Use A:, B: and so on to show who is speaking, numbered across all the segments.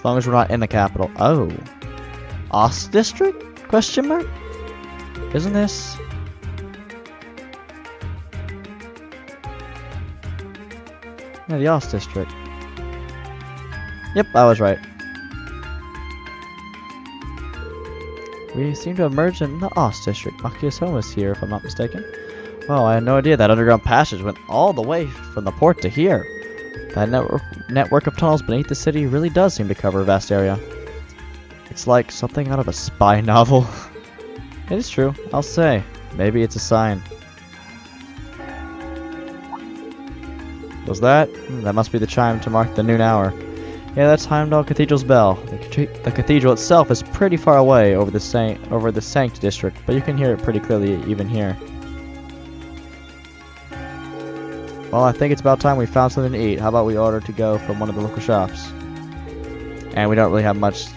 A: As long as we're not in the capital. Oh. Ost District? Question mark? Isn't this? Yeah, the Ost District. Yep, I was right. We seem to have merged in the Ost District. Makia's home is here, if I'm not mistaken. Well, I had no idea that underground passage went all the way from the port to here. That network of tunnels beneath the city really does seem to cover a vast area. It's like something out of a spy novel. It is true, I'll say. Maybe it's a sign. Was that? That must be the chime to mark the noon hour. Yeah, that's Heimdall Cathedral's bell. The cathedral itself is pretty far away over the Sankt district, but you can hear it pretty clearly even here. Well, I think it's about time we found something to eat. How about we order to go from one of the local shops? And we don't really have much.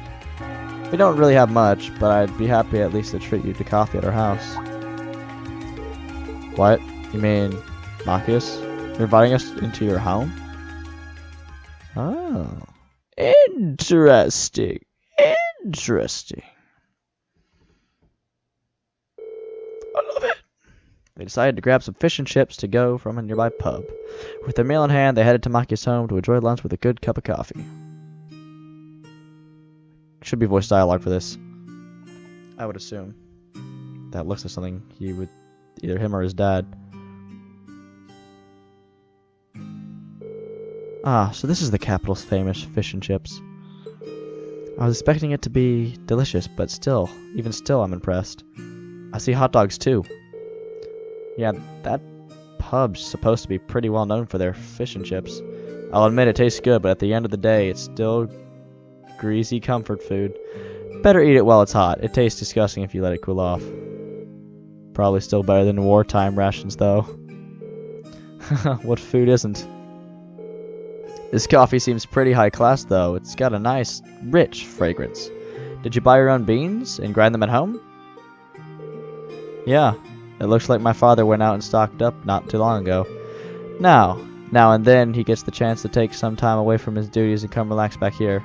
A: We don't really have much, but I'd be happy at least to treat you to coffee at our house. What? You mean, Marcus? You're inviting us into your home? Oh. Interesting. Interesting. I love it. They decided to grab some fish and chips to go from a nearby pub. With their meal in hand, they headed to Makia's home to enjoy lunch with a good cup of coffee. Should be voice dialogue for this. I would assume. That looks like something he would... either him or his dad. Ah, so this is the capital's famous fish and chips. I was expecting it to be delicious, but still, even still, I'm impressed. I see hot dogs too. Yeah, that pub's supposed to be pretty well known for their fish and chips. I'll admit it tastes good, but at the end of the day, it's still greasy comfort food. Better eat it while it's hot. It tastes disgusting if you let it cool off. Probably still better than wartime rations, though. What food isn't? This coffee seems pretty high class, though. It's got a nice, rich fragrance. Did you buy your own beans and grind them at home? Yeah. It looks like my father went out and stocked up not too long ago. Now and then he gets the chance to take some time away from his duties and come relax back here.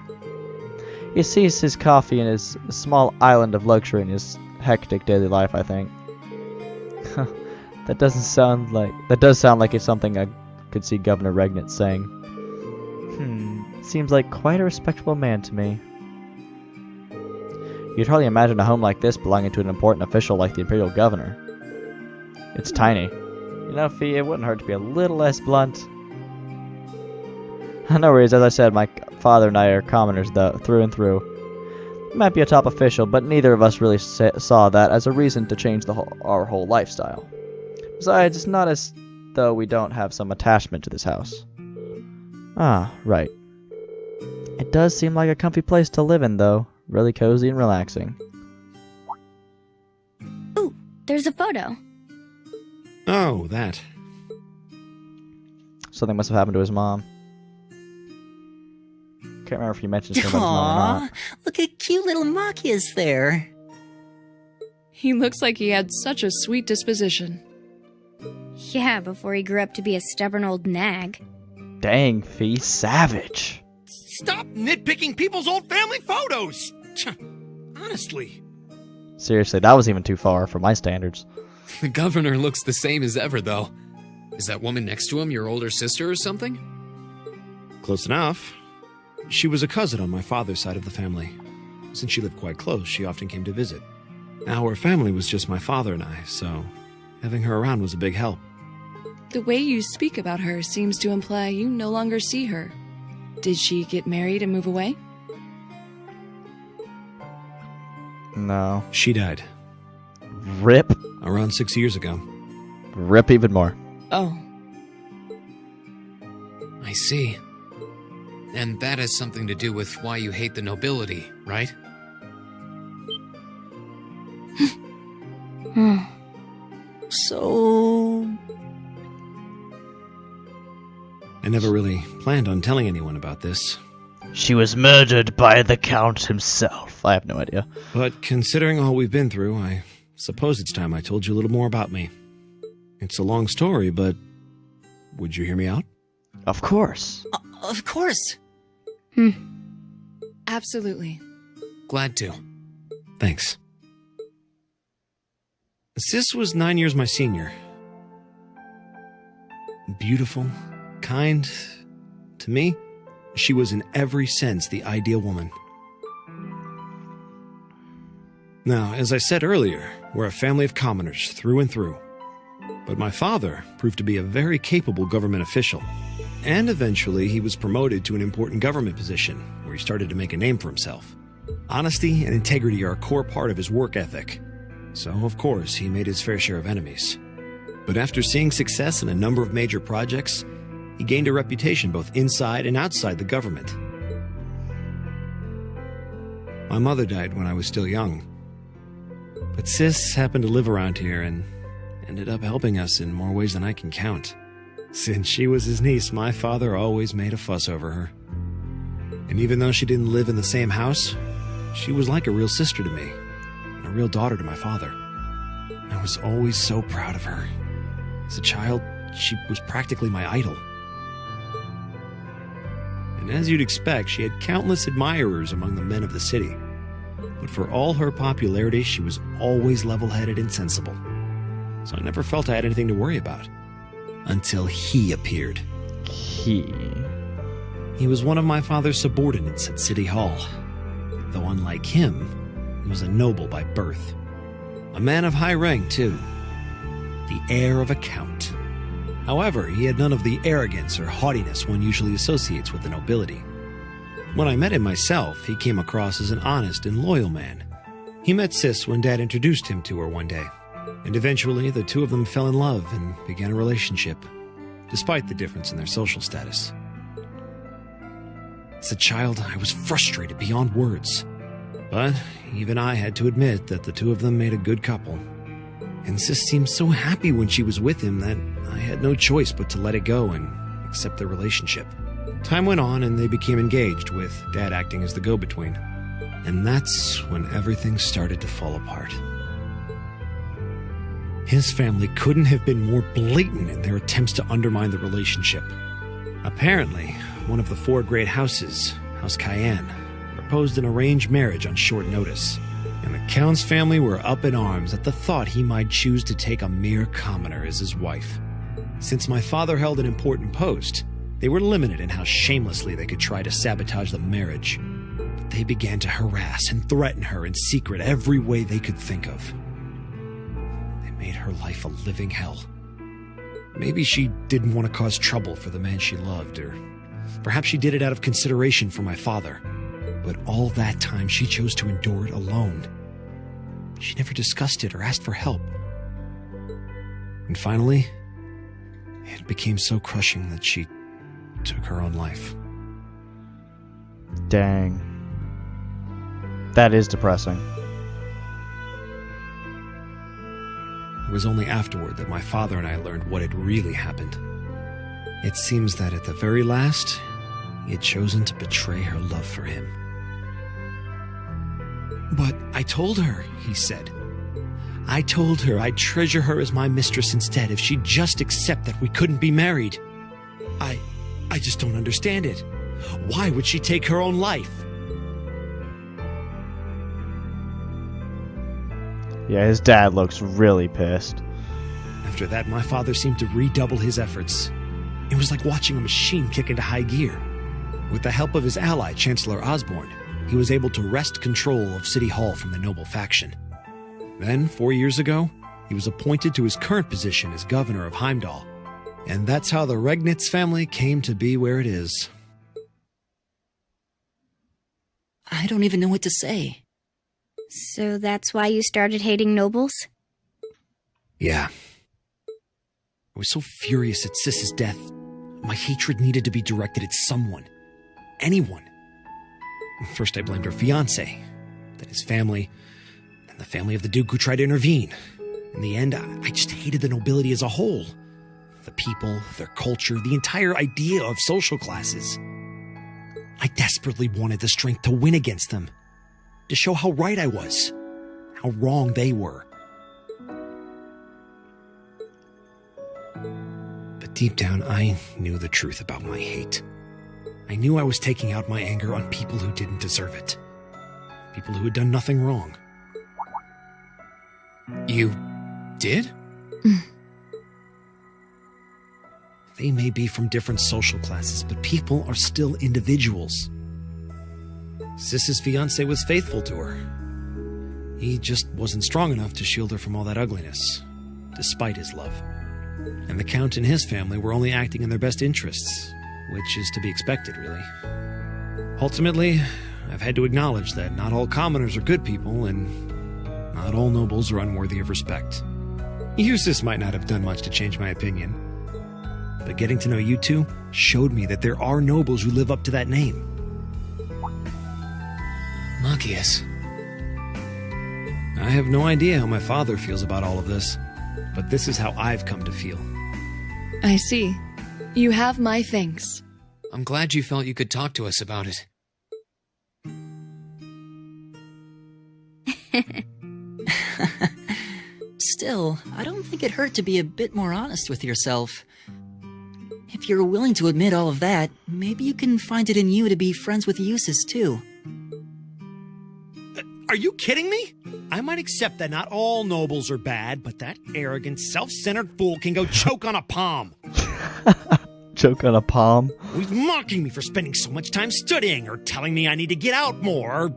A: He sees his coffee in his small island of luxury in his hectic daily life, I think. That does sound like it's something I could see Governor Regnant saying. Seems like quite a respectable man to me. You'd hardly imagine a home like this belonging to an important official like the Imperial Governor. It's tiny. You know, Fee, it wouldn't hurt to be a little less blunt. No worries, as I said, my father and I are commoners, though, through and through. He might be a top official, but neither of us really saw that as a reason to change our whole lifestyle. Besides, it's not as though we don't have some attachment to this house. Ah, right. It does seem like a comfy place to live in, though. Really cozy and relaxing.
B: Ooh, there's a photo.
C: Oh, that.
A: Something must have happened to his mom. Can't remember if you mentioned something about his mom or not.
D: Look at cute little Makia's there.
E: He looks like he had such a sweet disposition.
B: Yeah, before he grew up to be a stubborn old nag.
A: Dang, Fee, savage.
C: Stop nitpicking people's old family photos! Honestly.
A: Seriously, that was even too far for my standards.
F: The governor looks the same as ever, though. Is that woman next to him your older sister or something?
C: Close enough. She was a cousin on my father's side of the family. Since she lived quite close, she often came to visit. Our family was just my father and I, so having her around was a big help.
E: The way you speak about her seems to imply you no longer see her. Did she get married and move away?
A: No.
C: She died.
A: Rip.
C: Around 6 years ago.
A: Rip even more.
E: Oh.
F: I see. And that has something to do with why you hate the nobility, right?
D: So...
C: I never really planned on telling anyone about this.
A: She was murdered by the Count himself. I have no idea.
C: But considering all we've been through, I suppose it's time I told you a little more about me. It's a long story, but would you hear me out?
A: Of course.
D: Of course.
E: Absolutely.
F: Glad to.
C: Thanks. Sis was 9 years my senior. Beautiful, kind. To me, she was in every sense the ideal woman. Now, as I said earlier, we're a family of commoners through and through. But my father proved to be a very capable government official. And eventually he was promoted to an important government position where he started to make a name for himself. Honesty and integrity are a core part of his work ethic. So, of course, he made his fair share of enemies. But after seeing success in a number of major projects, he gained a reputation both inside and outside the government. My mother died when I was still young. But Sis happened to live around here and ended up helping us in more ways than I can count. Since she was his niece, my father always made a fuss over her. And even though she didn't live in the same house, she was like a real sister to me, and a real daughter to my father. I was always so proud of her. As a child, she was practically my idol. And as you'd expect, she had countless admirers among the men of the city. But for all her popularity, she was always level-headed and sensible. So I never felt I had anything to worry about. Until he appeared. He was one of my father's subordinates at City Hall. Though unlike him, he was a noble by birth. A man of high rank, too. The heir of a count. However, he had none of the arrogance or haughtiness one usually associates with the nobility. When I met him myself, he came across as an honest and loyal man. He met Sis when Dad introduced him to her one day. And eventually, the two of them fell in love and began a relationship, despite the difference in their social status. As a child, I was frustrated beyond words. But even I had to admit that the two of them made a good couple. And Sis seemed so happy when she was with him that I had no choice but to let it go and accept their relationship. Time went on and they became engaged, with Dad acting as the go-between. And that's when everything started to fall apart. His family couldn't have been more blatant in their attempts to undermine the relationship. Apparently, one of the four great houses, House Cayenne, proposed an arranged marriage on short notice, and the Count's family were up in arms at the thought he might choose to take a mere commoner as his wife. Since my father held an important post, they were limited in how shamelessly they could try to sabotage the marriage. But they began to harass and threaten her in secret every way they could think of. Made her life a living hell. Maybe she didn't want to cause trouble for the man she loved, or perhaps she did it out of consideration for my father. But all that time, she chose to endure it alone. She never discussed it or asked for help. And finally, it became so crushing that she took her own life.
A: Dang. That is depressing.
C: It was only afterward that my father and I learned what had really happened. It seems that at the very last, he had chosen to betray her love for him. "But I told her," he said. "I told her I'd treasure her as my mistress instead if she'd just accept that we couldn't be married. I just don't understand it. Why would she take her own life?"
A: Yeah, his dad looks really pissed.
C: After that, my father seemed to redouble his efforts. It was like watching a machine kick into high gear. With the help of his ally, Chancellor Osborne, he was able to wrest control of City Hall from the noble faction. Then, 4 years ago, he was appointed to his current position as governor of Heimdall. And that's how the Regnitz family came to be where it is.
D: I don't even know what to say.
B: So that's why you started hating nobles?
C: Yeah. I was so furious at Sis's death. My hatred needed to be directed at someone. Anyone. First I blamed her fiancé, then his family, then the family of the Duke who tried to intervene. In the end, I just hated the nobility as a whole. The people, their culture, the entire idea of social classes. I desperately wanted the strength to win against them. To show how right I was, how wrong they were. But deep down, I knew the truth about my hate. I knew I was taking out my anger on people who didn't deserve it. People who had done nothing wrong.
F: You did?
C: They may be from different social classes, but people are still individuals. Sis's fiancé was faithful to her. He just wasn't strong enough to shield her from all that ugliness, despite his love. And the Count and his family were only acting in their best interests, which is to be expected, really. Ultimately, I've had to acknowledge that not all commoners are good people, and not all nobles are unworthy of respect. Eustace might not have done much to change my opinion, but getting to know you two showed me that there are nobles who live up to that name.
F: Machias.
C: I have no idea how my father feels about all of this, but this is how I've come to feel.
E: I see. You have my thanks.
F: I'm glad you felt you could talk to us about it.
D: Still, I don't think it hurt to be a bit more honest with yourself. If you're willing to admit all of that, maybe you can find it in you to be friends with Eustace, too.
C: Are you kidding me? I might accept that not all nobles are bad, but that arrogant, self-centered fool can go choke on a palm.
A: Choke on a palm?
C: He's mocking me for spending so much time studying, or telling me I need to get out more.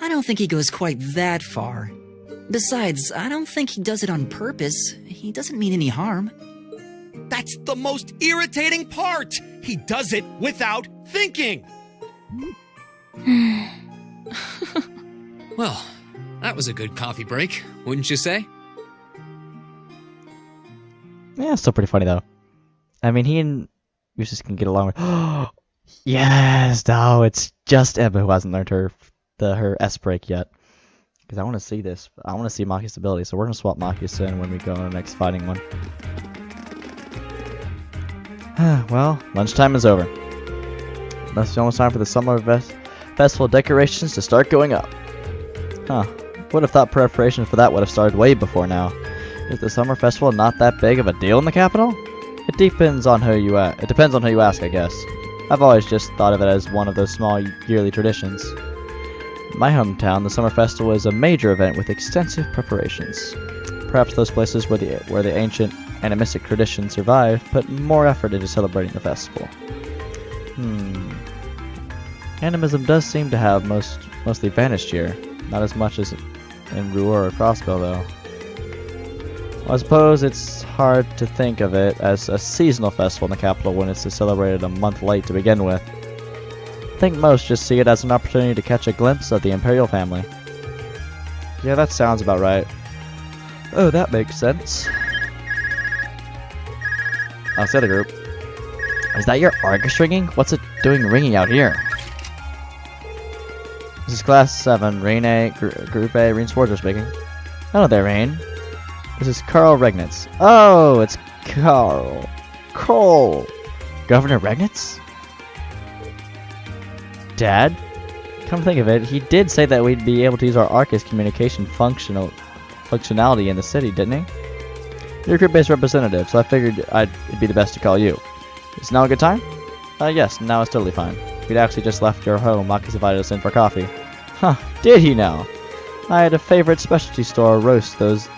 D: I don't think he goes quite that far. Besides, I don't think he does it on purpose. He doesn't mean any harm.
C: That's the most irritating part! He does it without thinking!
F: Well, that was a good coffee break, wouldn't you say?
A: Yeah, still pretty funny though. I mean, he and Eustace can get along with. Yes, no, it's just Emma who hasn't learned her S break yet. Because I want to see this. I want to see Machias' ability, so we're gonna swap Machias in when we go on the next fighting one. Well, lunchtime is over. That's almost time for the summer festival decorations to start going up. Huh. Would have thought preparations for that would have started way before now. Is the summer festival not that big of a deal in the capital? It depends on who you ask, I guess. I've always just thought of it as one of those small yearly traditions. In my hometown, the summer festival is a major event with extensive preparations. Perhaps those places where the ancient animistic traditions survive put more effort into celebrating the festival. Animism does seem to have mostly vanished here. Not as much as in Ruhr or Crossbow, though. Well, I suppose it's hard to think of it as a seasonal festival in the capital when it's celebrated a month late to begin with. I think most just see it as an opportunity to catch a glimpse of the Imperial family. Yeah, that sounds about right. Oh, that makes sense. I'll say the group. Is that your Argus ringing? What's it doing ringing out here? This is Class VII, Group A, Rean Schwarzer speaking. Hello there, Rean. This is Carl Regnitz. Oh, it's Carl. Cole. Governor Regnitz? Dad? Come to think of it, he did say that we'd be able to use our Arcus communication functionality in the city, didn't he? You're a group-based representative, so I figured it'd be the best to call you. Is now a good time? Yes, now it's totally fine. We'd actually just left your home. Machias invited us in for coffee. Huh, did he now? I had a favorite specialty store roast those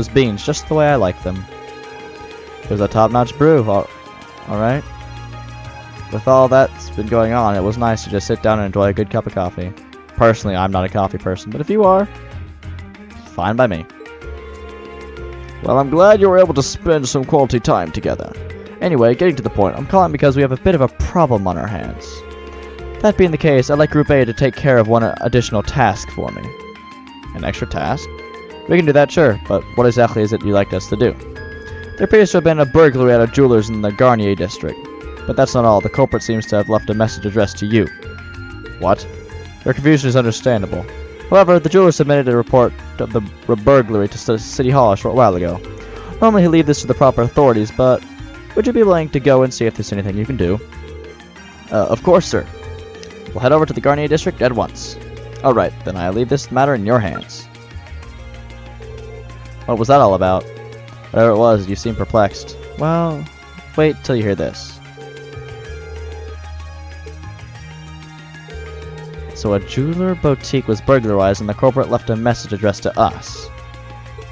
A: beans just the way I like them. It was a top-notch brew, alright. With all that's been going on, it was nice to just sit down and enjoy a good cup of coffee. Personally, I'm not a coffee person, but if you are, fine by me. Well, I'm glad you were able to spend some quality time together. Anyway, getting to the point, I'm calling because we have a bit of a problem on our hands. That being the case, I'd like Group A to take care of one additional task for me. An extra task? We can do that, sure, but what exactly is it you'd like us to do? There appears to have been a burglary at a jeweler's in the Garnier district. But that's not all. The culprit seems to have left a message addressed to you. What? Your confusion is understandable. However, the jeweler submitted a report of the burglary to City Hall a short while ago. Normally he'd leave this to the proper authorities, but would you be willing to go and see if there's anything you can do? Of course, sir. We'll head over to the Garnier district at once. Alright, then I leave this matter in your hands. What was that all about? Whatever it was, you seem perplexed. Well, wait till you hear this. So a jeweler boutique was burglarized and the culprit left a message addressed to us.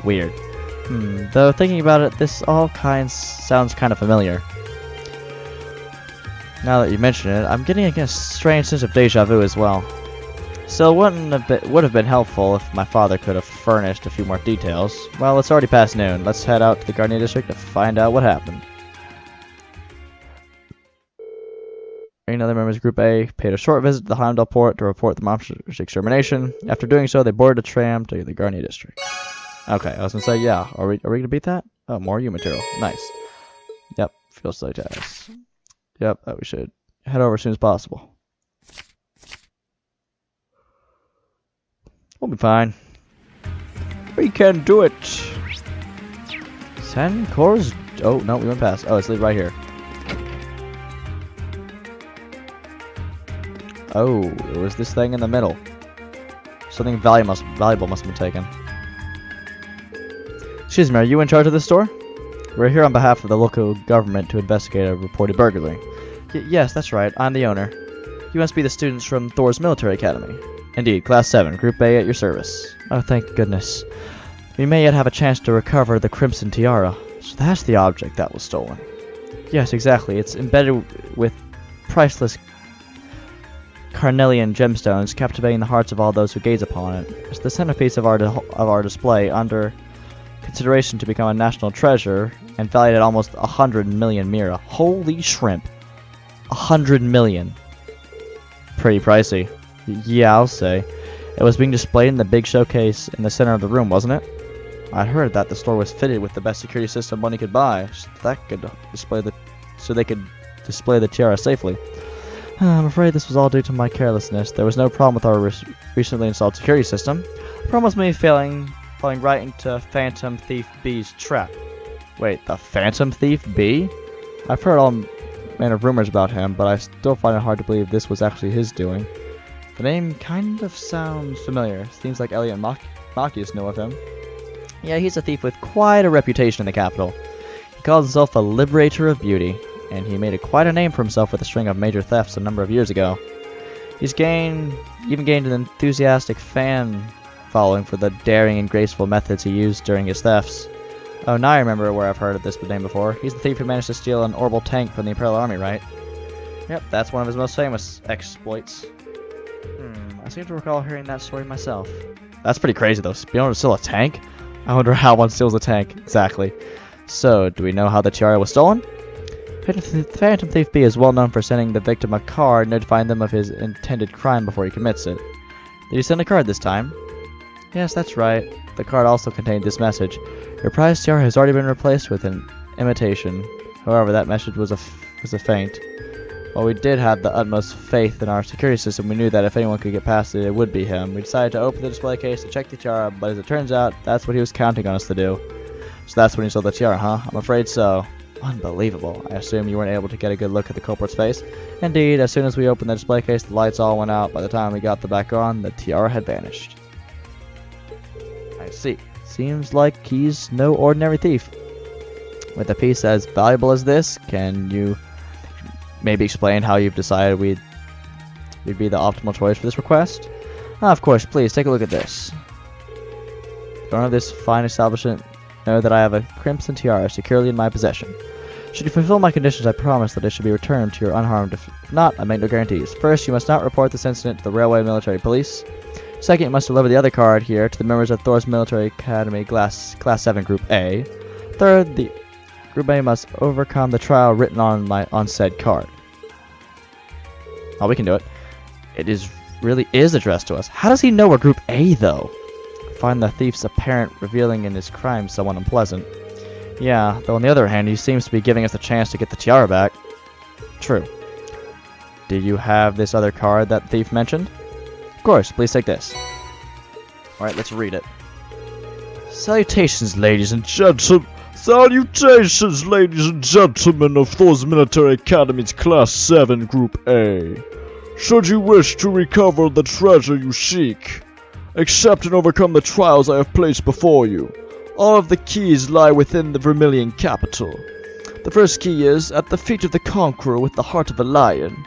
A: Weird. Though thinking about it, this all sounds kind of familiar. Now that you mention it, I'm getting a strange sense of deja vu as well. Still, would have been helpful if my father could have furnished a few more details. Well, it's already past noon. Let's head out to the Guardian District to find out what happened. Another members of Group A paid a short visit to the Heimdall port to report the monster's extermination. After doing so, they boarded a tram to the Guardian District. Okay, I was gonna say, yeah. Are we gonna beat that? Oh, more U material. Nice. Yep, field study tasks. Yep, we should head over as soon as possible. We'll be fine. We can do it. 10 cores. Oh no, we went past. Oh, it's right here. Oh, it was this thing in the middle. Something valuable must have been taken. Excuse me, are you in charge of this store? We're here on behalf of the local government to investigate a reported burglary. Yes, that's right. I'm the owner. You must be the students from Thors Military Academy. Indeed, Class VII, Group A at your service. Oh, thank goodness. We may yet have a chance to recover the Crimson Tiara. So that's the object that was stolen. Yes, exactly. It's embedded with priceless carnelian gemstones, captivating the hearts of all those who gaze upon it. It's the centerpiece of our display, under consideration to become a national treasure, and valued at almost 100 million mira. Holy shrimp. 100 million. Pretty pricey. Yeah, I'll say. It was being displayed in the big showcase in the center of the room, wasn't it? I'd heard that the store was fitted with the best security system money could buy, so they could display the tiara safely. I'm afraid this was all due to my carelessness. There was no problem with our recently installed security system. The problem was me falling right into Phantom Thief B's trap. Wait, the Phantom Thief B? I've heard all manner of rumors about him, but I still find it hard to believe this was actually his doing. The name kind of sounds familiar. Seems like Elliot Machias knew of him. Yeah, he's a thief with quite a reputation in the capital. He calls himself a liberator of beauty, and he made quite a name for himself with a string of major thefts a number of years ago. He's even gained an enthusiastic fan following for the daring and graceful methods he used during his thefts. Oh, now I remember where I've heard of this name before. He's the thief who managed to steal an orbital tank from the Imperial Army, right? Yep, that's one of his most famous exploits. I seem to recall hearing that story myself. That's pretty crazy, though. Being able to steal a tank? I wonder how one steals a tank. Exactly. So, do we know how the tiara was stolen? Phantom Thief B is well known for sending the victim a card notifying them of his intended crime before he commits it. Did he send a card this time? Yes, that's right. The card also contained this message. Your prized tiara has already been replaced with an imitation. However, that message was a feint. While we did have the utmost faith in our security system, we knew that if anyone could get past it, it would be him. We decided to open the display case to check the tiara, but as it turns out, that's what he was counting on us to do. So that's when he stole the tiara, huh? I'm afraid so. Unbelievable. I assume you weren't able to get a good look at the culprit's face. Indeed, as soon as we opened the display case, the lights all went out. By the time we got them back on, the tiara had vanished. I see. Seems like he's no ordinary thief. With a piece as valuable as this, can you maybe explain how you've decided we'd be the optimal choice for this request? Of course, please take a look at this. The owner of this fine establishment know that I have a crimson tiara securely in my possession. Should you fulfill my conditions, I promise that it should be returned to you unharmed. If not, I make no guarantees. First, you must not report this incident to the Railway Military Police. Second, you must deliver the other card here to the members of Thors Military Academy Class VII Group A. Third, the Group A must overcome the trial written on said card. Oh, we can do it. It really is addressed to us. How does he know we're Group A, though? Find the thief's apparent revealing in his crime somewhat unpleasant. Yeah, though on the other hand, he seems to be giving us a chance to get the tiara back. True. Do you have this other card that the thief mentioned? Of course, please take this. Alright, let's read it. Salutations, ladies and gentlemen. Salutations, ladies and gentlemen of Thors Military Academy's Class VII Group A. Should you wish to recover the treasure you seek, accept and overcome the trials I have placed before you. All of the keys lie within the Vermilion capital. The first key is at the feet of the conqueror with the heart of a lion.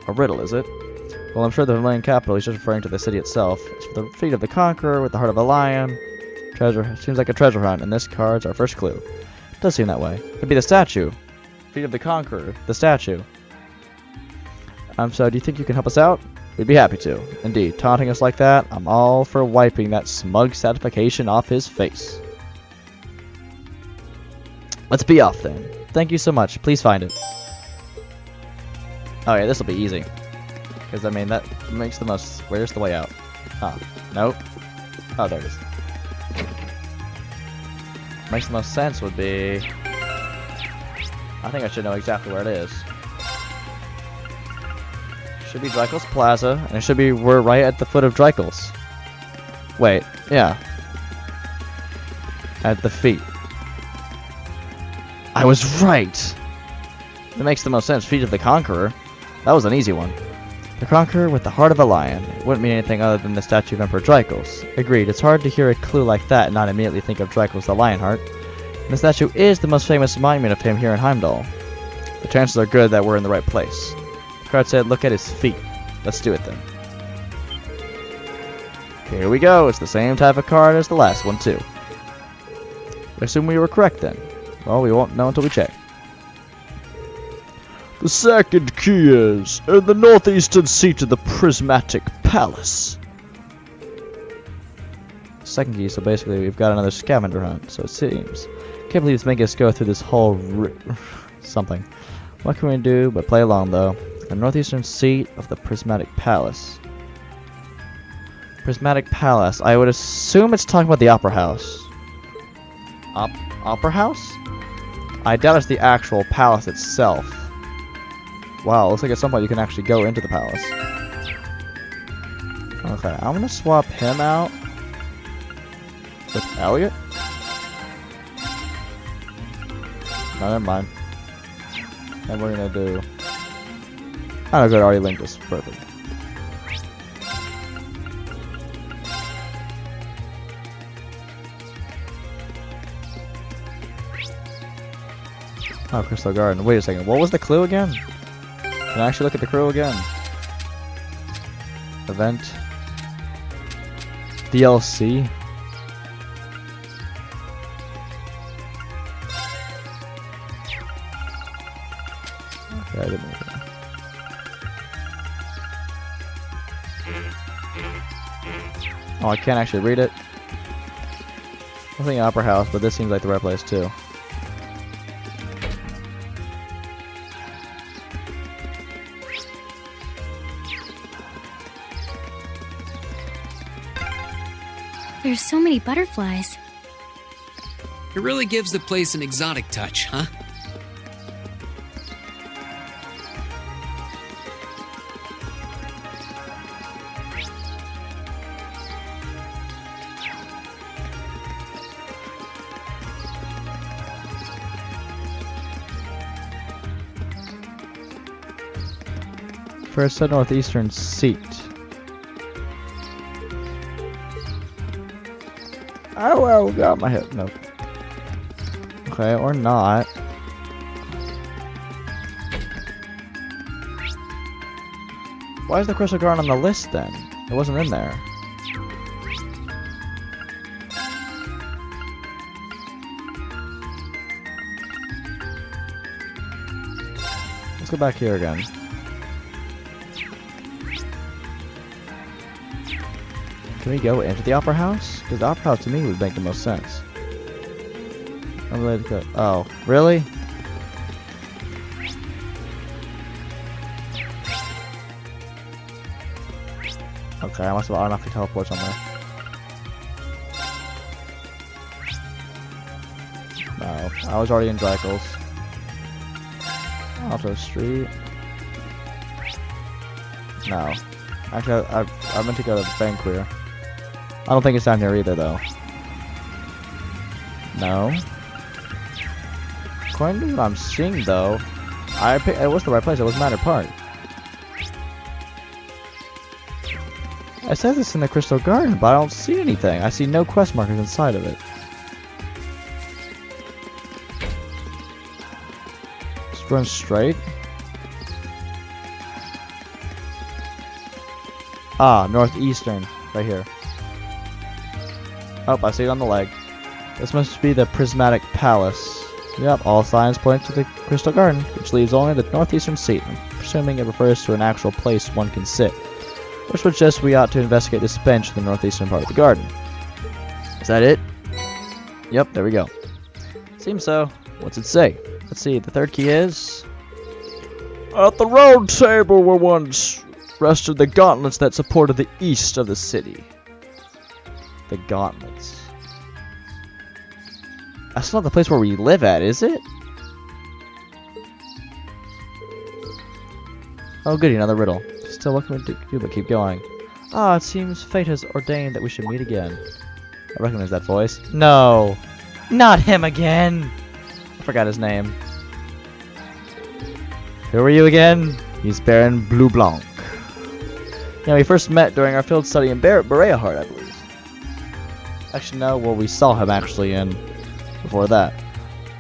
A: A riddle, is it? Well, I'm sure the Vermilion capital is just referring to the city itself. It's for the feet of the conqueror with the heart of a lion. Treasure. Seems like a treasure hunt, and this card's our first clue. It does seem that way. Could be the statue. Feet of the conqueror. The statue. So do you think you can help us out? We'd be happy to. Indeed, taunting us like that, I'm all for wiping that smug satisfaction off his face. Let's be off then. Thank you so much. Please find it. Oh yeah, this will be easy. Because, I mean, that makes the most... Where's the way out? Ah, nope. Oh, there it is. Makes the most sense would be... I think I should know exactly where it is. Should be Dreikel's Plaza, and it should be... We're right at the foot of Dreikel's. Wait, yeah. At the feet. I was right! It makes the most sense. Feet of the Conqueror. That was an easy one. The Conqueror with the heart of a lion. It wouldn't mean anything other than the statue of Emperor Dreikel's. Agreed, it's hard to hear a clue like that and not immediately think of Dreikel's the Lionheart. And the statue is the most famous monument of him here in Heimdall. The chances are good that we're in the right place. The card said, look at his feet. Let's do it then. Here we go. It's the same type of card as the last one, too. I assume we were correct then. Well, we won't know until we check. The second key is in the northeastern seat of the Prismatic Palace. Second key, so basically we've got another scavenger hunt, so it seems. Can't believe it's making us go through this whole something. What can we do but play along, though? The northeastern seat of the Prismatic Palace. Prismatic Palace. I would assume it's talking about the Opera House. Opera House? I doubt it's the actual palace itself. Wow, looks like at some point you can actually go into the palace. Okay, I'm gonna swap him out with Elliot. No, never mind. And we're gonna do... Oh, good, already linked us. Perfect. Oh, Crystal Garden. Wait a second, what was the clue again? Can I actually look at the crew again? Event. DLC. Okay, I didn't make it. Oh, I can't actually read it. I'm thinking Opera House, but this seems like the right place too.
B: There's so many butterflies.
F: It really gives the place an exotic touch, huh?
A: First, the northeastern seat. Oh, well, got my head. Nope. Okay, or not. Why is the Crystal Garden on the list then? It wasn't in there. Let's go back here again. Can we go into the Opera House? Because the Opera House to me would make the most sense. I'm ready to go. Oh, really? Okay, I must have automatically teleport somewhere. No, I was already in Dreikel's. Alto Street. No. Actually, I meant to go to Banqueer. I don't think it's down here either, though. No. According to what I'm seeing, though, it was the right place. It was Manor Park. It says it's in the Crystal Garden, but I don't see anything. I see no quest markers inside of it. Just run straight. Ah, northeastern. Right here. Oh, I see it on the leg. This must be the Prismatic Palace. Yep, all signs point to the Crystal Garden, which leaves only the northeastern seat. I'm presuming it refers to an actual place one can sit, which would suggest we ought to investigate this bench in the northeastern part of the garden. Is that it? Yep, there we go. Seems so. What's it say? Let's see, the third key is... At the round table were once rested the gauntlets that supported the east of the city. The gauntlets. That's not the place where we live at, is it? Oh goody, another riddle. Still, what can we do but keep going? Ah, it seems fate has ordained that we should meet again. I recognize that voice. No! Not him again! I forgot his name. Who are you again? He's Baron Blue Blanc. Yeah, we first met during our field study in Berea Heart, I believe. Actually, no, well, we saw him actually in... before that.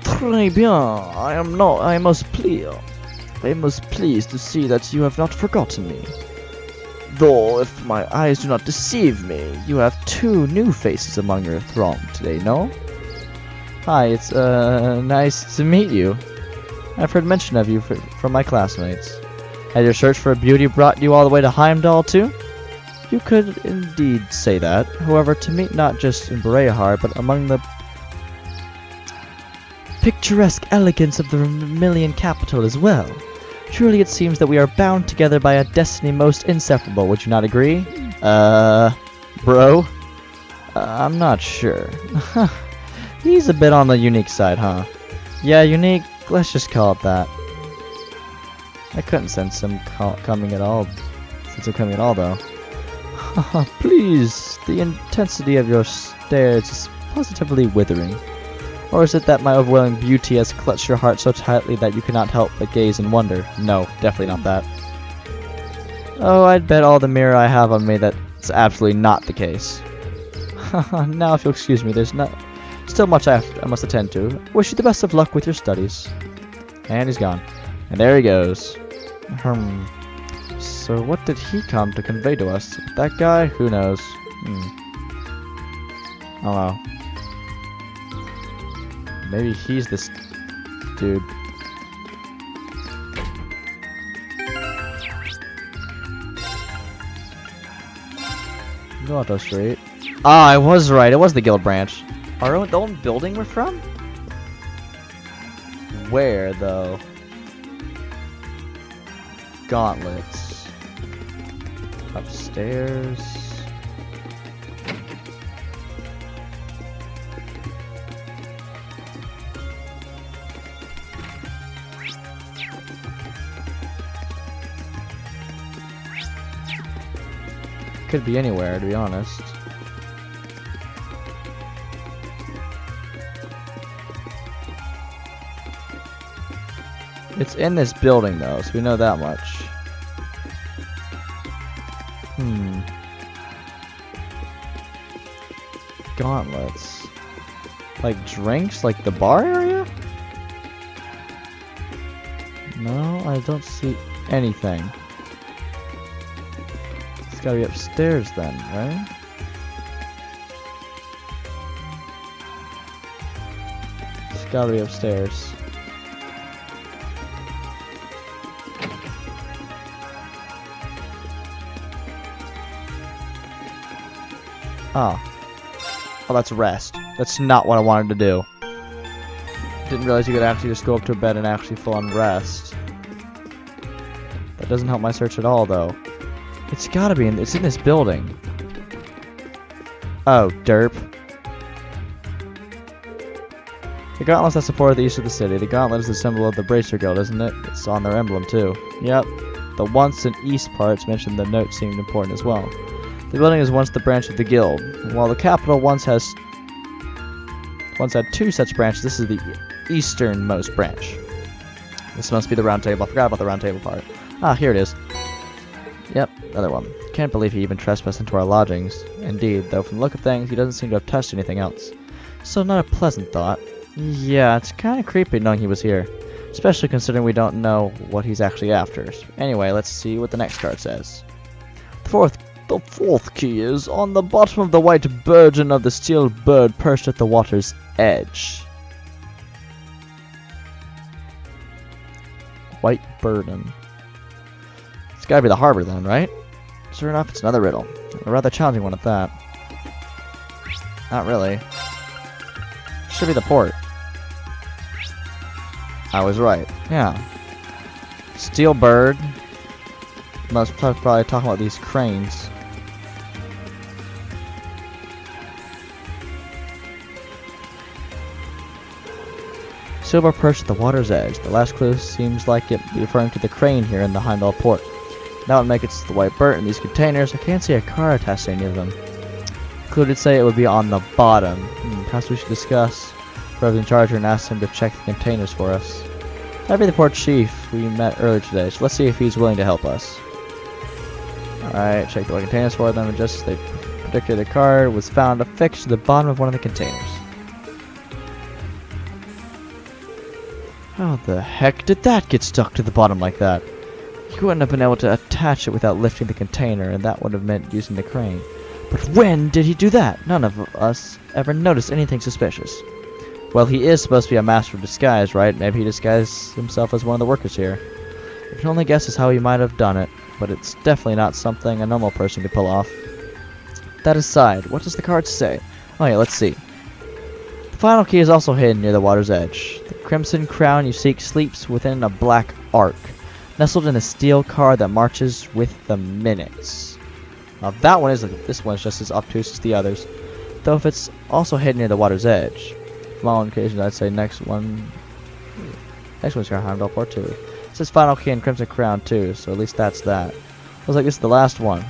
A: Très bien. I am most pleased to see that you have not forgotten me. Though, if my eyes do not deceive me, you have two new faces among your throng today, no? Hi, it's nice to meet you. I've heard mention of you from my classmates. Has your search for a beauty brought you all the way to Heimdall, too? You could indeed say that. However, to meet not just in Berea, but among the picturesque elegance of the Vermilion capital as well. Truly it seems that we are bound together by a destiny most inseparable, would you not agree? Bro? I'm not sure. He's a bit on the unique side, huh? Yeah, unique, let's just call it that. I couldn't sense him coming at all, though. Please, the intensity of your stares is positively withering. Or is it that my overwhelming beauty has clutched your heart so tightly that you cannot help but gaze and wonder? No, definitely not that. Oh, I'd bet all the mirror I have on me that it's absolutely not the case. Now, if you'll excuse me, there's still much I must attend to. Wish you the best of luck with your studies. And he's gone. And there he goes. So what did he come to convey to us? That guy? Who knows? I don't know. Maybe he's this dude. Noto Street. Ah, I was right. It was the guild branch. The own building we're from? Where, though? Gauntlets. Upstairs. Could be anywhere, to be honest. It's in this building, though, so we know that much. Gauntlets. Like drinks? Like the bar area? No, I don't see anything. It's gotta be upstairs then, right? It's gotta be upstairs. Oh. Oh, that's rest. That's not what I wanted to do. Didn't realize you could actually just go up to bed and actually full on rest. That doesn't help my search at all, though. It's gotta be it's in this building. Oh, derp. The gauntlets that support the east of the city. The gauntlet is the symbol of the Bracer Guild, isn't it? It's on their emblem, too. Yep. The once and east parts mentioned in the note seemed important as well. The building is once the branch of the guild. While the capital once had two such branches, this is the easternmost branch. This must be the round table. I forgot about the round table part. Ah, here it is. Yep, another one. Can't believe he even trespassed into our lodgings. Indeed, though from the look of things, he doesn't seem to have touched anything else. So not a pleasant thought. Yeah, it's kind of creepy knowing he was here. Especially considering we don't know what he's actually after. Anyway, let's see what the next card says. The fourth The fourth key is on the bottom of the white burden of the steel bird perched at the water's edge. White burden. It's gotta be the harbor then, right? Sure enough, it's another riddle. A rather challenging one at that. Not really. Should be the port. I was right. Yeah. Steel bird. Must probably talking about these cranes. Silver perched at the water's edge. The last clue seems like it be referring to the crane here in the Heimdall port. That would make it the white bird in these containers. I can't see a car attached to any of them. Clue did say it would be on the bottom. Perhaps we should discuss whoever's in charge and ask him to check the containers for us. That'd be the port chief we met earlier today, so let's see if he's willing to help us. Alright, check the white containers for them, and just as they predicted, a card was found affixed to the bottom of one of the containers. How the heck did that get stuck to the bottom like that? You wouldn't have been able to attach it without lifting the container, and that would have meant using the crane. But when did he do that? None of us ever noticed anything suspicious. Well, he is supposed to be a master of disguise, right? Maybe he disguised himself as one of the workers here. We can only guess as how he might have done it, but it's definitely not something a normal person could pull off. That aside, what does the card say? Oh yeah, let's see. The final key is also hidden near the water's edge. The crimson crown you seek sleeps within a black ark, nestled in a steel car that marches with the minutes. Now that one is, this one's just as obtuse as the others, though if it's also hidden near the water's edge. For all occasions, I'd say next one's got Heimdall Port too. It says final key and crimson crown too, so at least that's that. Looks like this is the last one.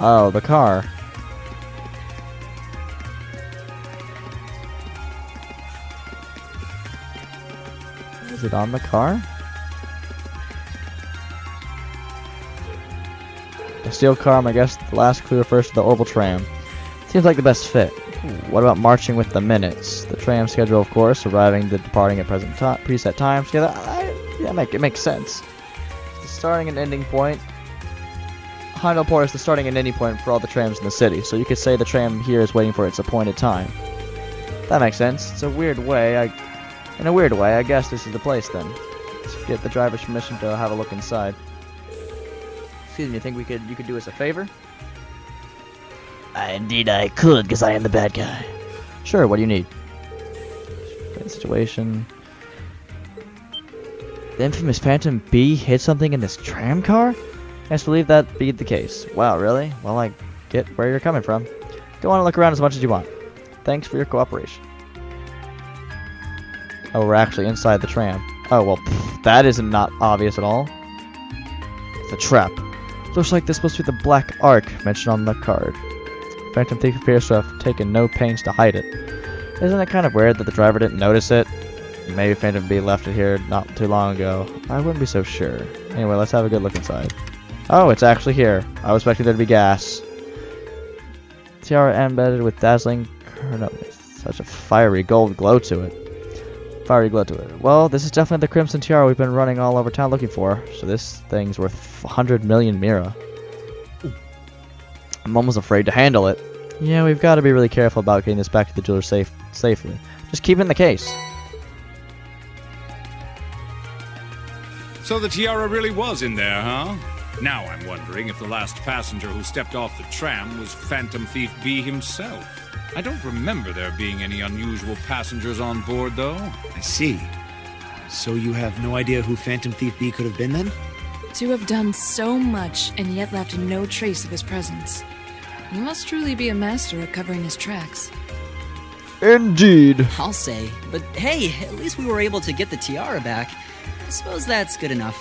A: Oh, the car. Is it on the car? The steel car, I guess the last clue refers to the orbital tram. Seems like the best fit. What about marching with the minutes? The tram schedule, of course, arriving and departing at preset times. Yeah, it makes sense. The starting and ending point. Heimdall Port is the starting and ending point for all the trams in the city, so you could say the tram here is waiting for its appointed time. That makes sense. It's a weird way. In a weird way, I guess this is the place then. Let's get the driver's permission to have a look inside. Excuse me, you think you could do us a favor? Indeed I could, because I am the bad guy. Sure, what do you need? Situation. The infamous Phantom Bee hid something in this tram car? Yes, believe that be the case. Wow, really? Well, I get where you're coming from. Go on and look around as much as you want. Thanks for your cooperation. Oh, we're actually inside the tram. Oh, well, that is not obvious at all. It's a trap. Looks like this supposed to be the Black Ark mentioned on the card. Phantom Thief appears to have taken no pains to hide it. Isn't it kind of weird that the driver didn't notice it? Maybe Phantom B left it here not too long ago. I wouldn't be so sure. Anyway, let's have a good look inside. Oh, it's actually here. I was expecting there to be gas. Tiara embedded with dazzling such a fiery gold glow to it. Well, this is definitely the Crimson Tiara we've been running all over town looking for. So this thing's worth 100 million Mira. I'm almost afraid to handle it. Yeah, we've got to be really careful about getting this back to the jeweler safely. Just keep it in the case.
G: So the tiara really was in there, huh? Now I'm wondering if the last passenger who stepped off the tram was Phantom Thief B himself. I don't remember there being any unusual passengers on board, though.
C: I see. So you have no idea who Phantom Thief B could have been then?
E: To have done so much and yet left no trace of his presence. He must truly be a master at covering his tracks.
A: Indeed.
D: I'll say. But hey, at least we were able to get the tiara back. I suppose that's good enough.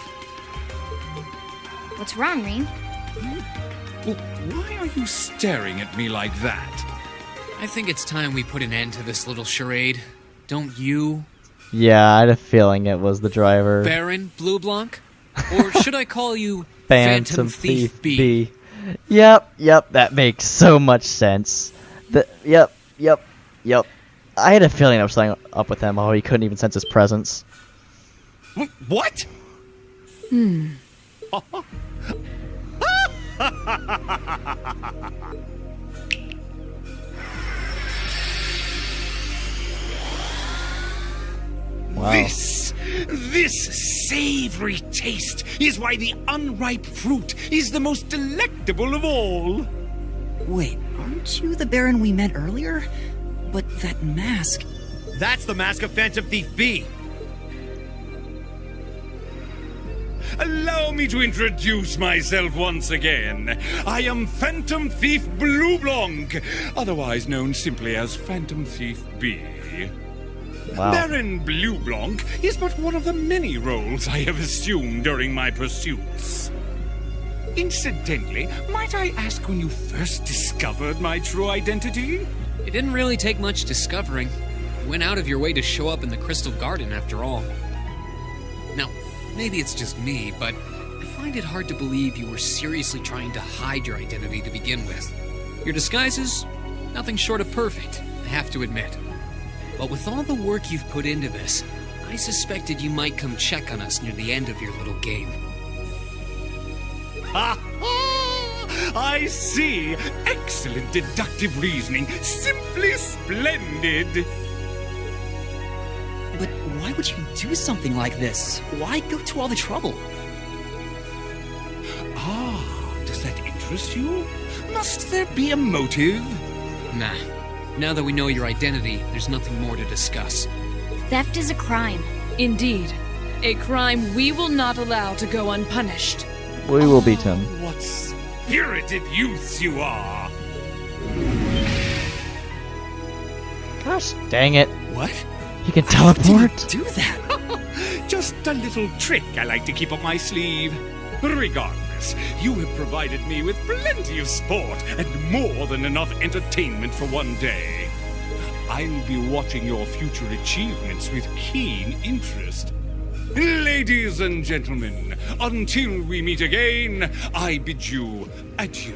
B: What's wrong, Rean?
G: Well, why are you staring at me like that?
F: I think it's time we put an end to this little charade. Don't you?
A: Yeah, I had a feeling it was the driver.
F: Baron Blue Blanc? Or should I call you
A: Phantom Thief B? Yep, that makes so much sense. Yep. I had a feeling I was something up with him, he couldn't even sense his presence.
G: What?
A: Wow.
G: This savory taste is why the unripe fruit is the most delectable of all.
D: Wait, aren't you the Baron we met earlier? But that mask...
G: That's the mask of Phantom Thief B. Allow me to introduce myself once again. I am Phantom Thief Blue Blanc, otherwise known simply as Phantom Thief B.
A: Wow.
G: Baron Blue Blanc is but one of the many roles I have assumed during my pursuits. Incidentally, might I ask when you first discovered my true identity?
F: It didn't really take much discovering. You went out of your way to show up in the Crystal Garden, after all. Now, maybe it's just me, but I find it hard to believe you were seriously trying to hide your identity to begin with. Your disguises, nothing short of perfect, I have to admit. But with all the work you've put into this, I suspected you might come check on us near the end of your little game.
G: Ha ha! I see! Excellent deductive reasoning. Simply splendid!
D: But why would you do something like this? Why go to all the trouble?
G: Ah, does that interest you? Must there be a motive?
F: Nah. Now that we know your identity, there's nothing more to discuss.
B: Theft is a crime.
E: Indeed. A crime we will not allow to go unpunished.
A: We will beat him.
G: What spirited youths you are!
A: Gosh dang it.
G: What?
A: He can teleport?
D: Do that?
G: Just a little trick I like to keep up my sleeve. Regardless, you have provided me with plenty of sport and more than enough entertainment for one day. I'll be watching your future achievements with keen interest. Ladies and gentlemen, until we meet again, I bid you adieu.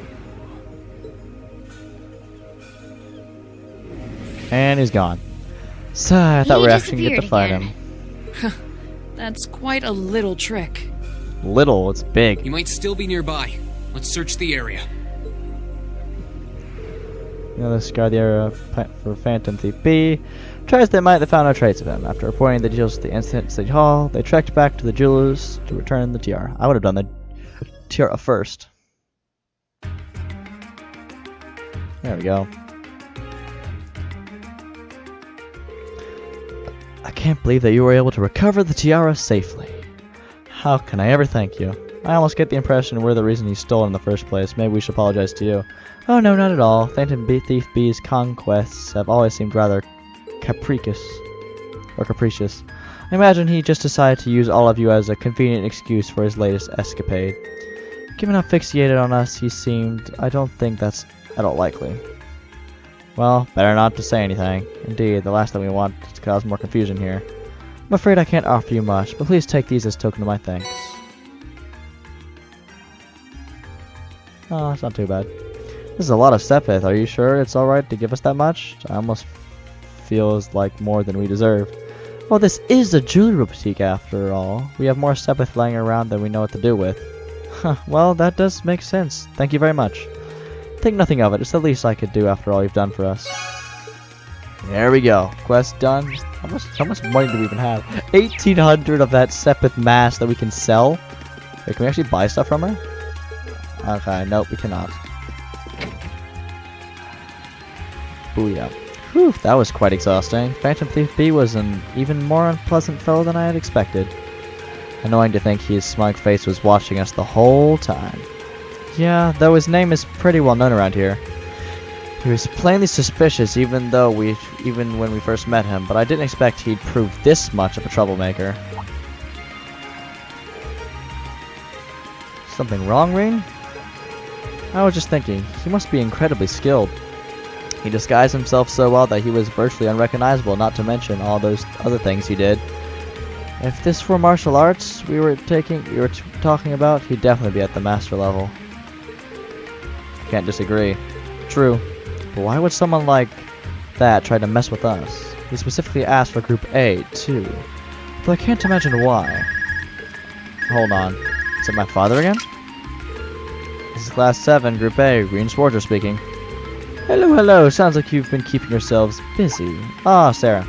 A: And he's gone. So I thought
B: He
A: we were actually going to get to fight
B: disappeared
A: him.
E: That's quite a little trick.
A: Little, it's big.
F: You might still be nearby. Let's search the area.
A: Let's scour the area for Phantom Thief B. Tries they might, they found no trace of him. After reporting the details of the incident at City Hall, they trekked back to the jewelers to return the tiara. I would have done the tiara first. There we go. I can't believe that you were able to recover the tiara safely. How can I ever thank you? I almost get the impression we're the reason you stole it in the first place. Maybe we should apologize to you. Oh no, not at all. Phantom Thief B's conquests have always seemed rather capricious. I imagine he just decided to use all of you as a convenient excuse for his latest escapade. Given how fixated on us he seemed, I don't think that's at all likely. Well, better not to say anything. Indeed, the last thing we want is to cause more confusion here. I'm afraid I can't offer you much, but please take these as token of my thanks. Oh, it's not too bad. This is a lot of Sepith. Are you sure it's alright to give us that much? I almost feels like more than we deserve. Well, this is a jewelry boutique after all. We have more Sepith laying around than we know what to do with. Huh, well, that does make sense. Thank you very much. Think nothing of it. It's the least I could do after all you've done for us. There we go. Quest done. How much money do we even have? 1,800 of that Sepith mask that we can sell. Wait, can we actually buy stuff from her? Okay, nope, we cannot. Booyah. Whew, that was quite exhausting. Phantom Thief B was an even more unpleasant fellow than I had expected. Annoying to think his smug face was watching us the whole time. Yeah, though his name is pretty well known around here. He was plainly suspicious even when we first met him, but I didn't expect he'd prove this much of a troublemaker. Something wrong, Rean? I was just thinking, he must be incredibly skilled. He disguised himself so well that he was virtually unrecognizable, not to mention all those other things he did. If this were martial arts we were talking about, he'd definitely be at the master level. Can't disagree. True. But why would someone like that try to mess with us? He specifically asked for Group A, too. Though I can't imagine why. Hold on. Is it my father again? This is Class 7, Group A, Rean Schwarzer speaking. Hello, hello. Sounds like you've been keeping yourselves busy. Ah, Sarah.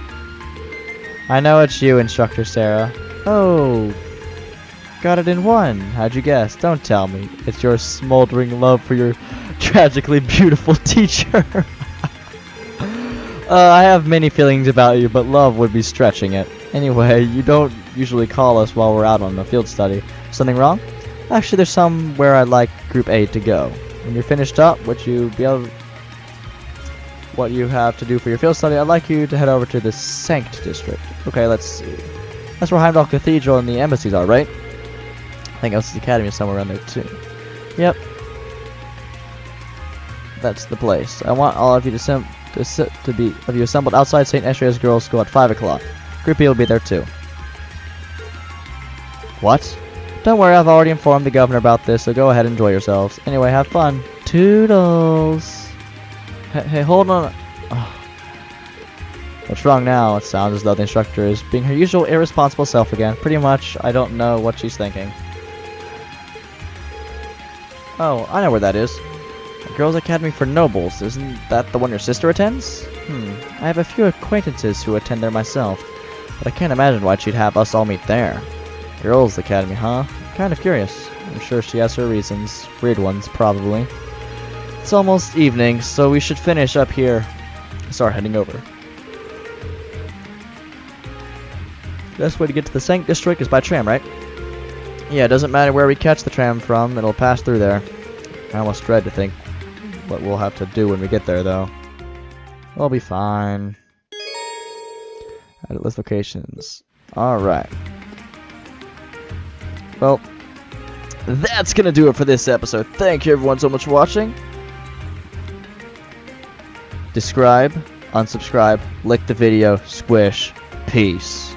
A: I know it's you, Instructor Sarah. Oh, got it in one. How'd you guess? Don't tell me. It's your smoldering love for your tragically beautiful teacher. I have many feelings about you, but love would be stretching it. Anyway, you don't usually call us while we're out on the field study. Something wrong? Actually, there's somewhere I'd like Group A to go. When you're finished up, what you have to do for your field study, I'd like you to head over to the Sanct District. Okay, let's see. That's where Heimdall Cathedral and the embassies are, right? I think the Academy is somewhere around there, too. Yep. That's the place. I want all of you to be assembled outside St. Estria's Girls' School at 5 o'clock. Group B will be there, too. What? Don't worry, I've already informed the governor about this, so go ahead and enjoy yourselves. Anyway, have fun. Toodles. Hey, hold on. Oh. What's wrong now? It sounds as though the instructor is being her usual irresponsible self again. Pretty much, I don't know what she's thinking. Oh, I know where that is. The Girls' Academy for Nobles. Isn't that the one your sister attends? I have a few acquaintances who attend there myself, but I can't imagine why she'd have us all meet there. Girls' Academy, huh? Kind of curious. I'm sure she has her reasons. Weird ones, probably. It's almost evening, so we should finish up here and start heading over. The best way to get to the Sanct District is by tram, right? Yeah, it doesn't matter where we catch the tram from, it'll pass through there. I almost dread to think what we'll have to do when we get there, though. We'll be fine. Edit list locations. Alright. Well, that's gonna do it for this episode. Thank you everyone so much for watching. Describe, unsubscribe, like the video, squish, peace.